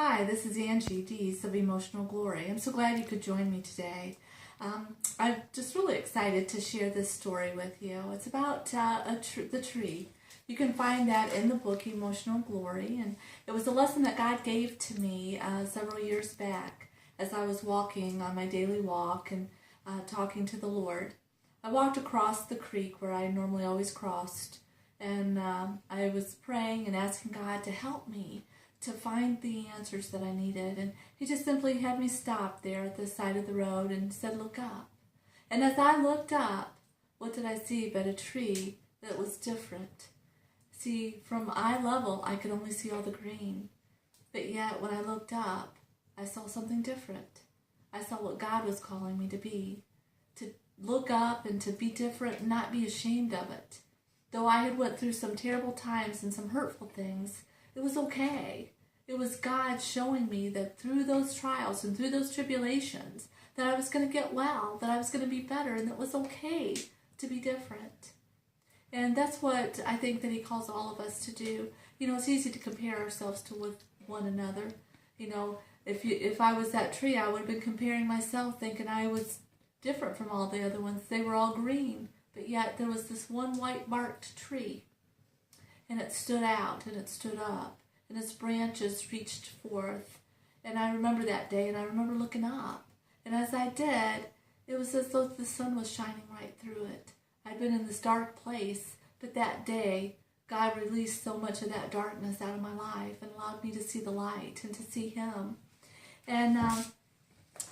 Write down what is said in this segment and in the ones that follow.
Hi, this is Angie Dees of Emotional Glory. I'm so glad you could join me today. I'm just really excited to share this story with you. It's about the tree. You can find that in the book Emotional Glory, and it was a lesson that God gave to me several years back as I was walking on my daily walk and talking to the Lord. I walked across the creek where I normally always crossed, and I was praying and asking God to help me to find the answers that I needed. And he just simply had me stop there at the side of the road and said, "Look up." And as I looked up, what did I see but a tree that was different? See, from eye level, I could only see all the green. But yet, when I looked up, I saw something different. I saw what God was calling me to be. To look up and to be different and not be ashamed of it. Though I had went through some terrible times and some hurtful things, it was okay. It was God showing me that through those trials and through those tribulations that I was going to get well, that I was going to be better, and that it was okay to be different. And that's what I think that he calls all of us to do. You know, it's easy to compare ourselves to with one another. You know, if I was that tree, I would have been comparing myself, thinking I was different from all the other ones. They were all green, but yet there was this one white-barked tree. And it stood out, and it stood up, and its branches reached forth. And I remember that day, and I remember looking up. And as I did, it was as though the sun was shining right through it. I'd been in this dark place, but that day, God released so much of that darkness out of my life and allowed me to see the light and to see Him. And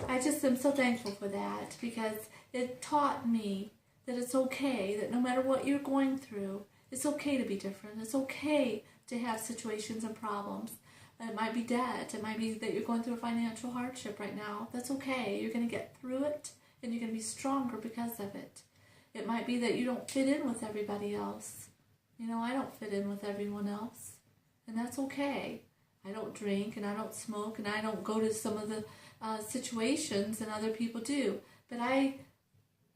I just am so thankful for that, because it taught me that it's okay, that no matter what you're going through, it's okay to be different. It's okay to have situations and problems. It might be debt. It might be that you're going through a financial hardship right now. That's okay. You're going to get through it, and you're going to be stronger because of it. It might be that you don't fit in with everybody else. You know, I don't fit in with everyone else, and that's okay. I don't drink, and I don't smoke, and I don't go to some of the situations that other people do. But I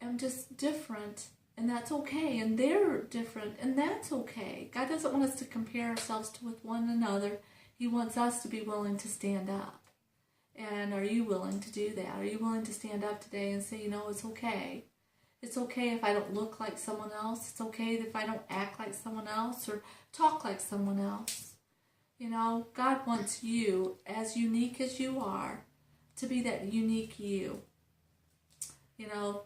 am just different. And that's okay, and they're different, and that's okay. God doesn't want us to compare ourselves with one another. He wants us to be willing to stand up. And are you willing to do that? Are you willing to stand up today and say, you know, it's okay. It's okay if I don't look like someone else. It's okay if I don't act like someone else or talk like someone else. You know, God wants you, as unique as you are, to be that unique you. You know,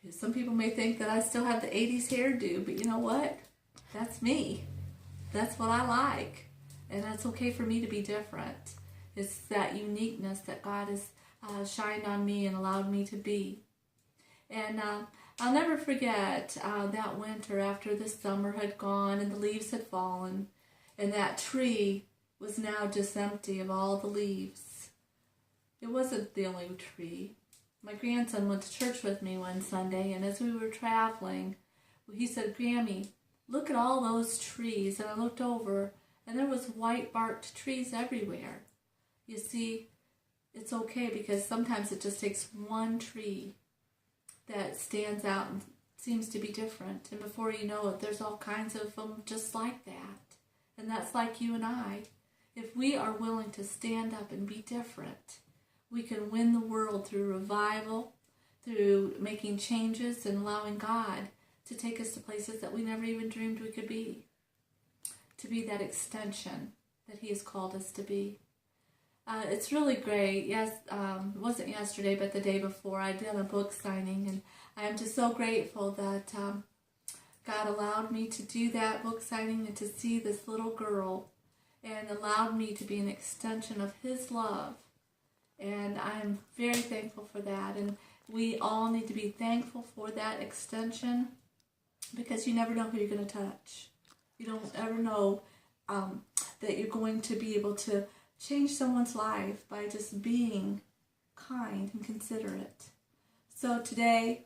some people may think that I still have the 80s hairdo, but you know what? That's me. That's what I like. And it's okay for me to be different. It's that uniqueness that God has shined on me and allowed me to be. And I'll never forget that winter after the summer had gone and the leaves had fallen, and that tree was now just empty of all the leaves. It wasn't the only tree. My grandson went to church with me one Sunday, and as we were traveling, he said, "Grammy, look at all those trees." And I looked over, and there was white-barked trees everywhere. You see, it's okay, because sometimes it just takes one tree that stands out and seems to be different. And before you know it, there's all kinds of them just like that. And that's like you and I. If we are willing to stand up and be different, we can win the world through revival, through making changes and allowing God to take us to places that we never even dreamed we could be. To be that extension that He has called us to be. It's really great. Yes, it wasn't yesterday, but the day before, I did a book signing, and I am just so grateful that God allowed me to do that book signing and to see this little girl, and allowed me to be an extension of His love. And I'm very thankful for that. And we all need to be thankful for that extension, because you never know who you're going to touch. You don't ever know that you're going to be able to change someone's life by just being kind and considerate. So today,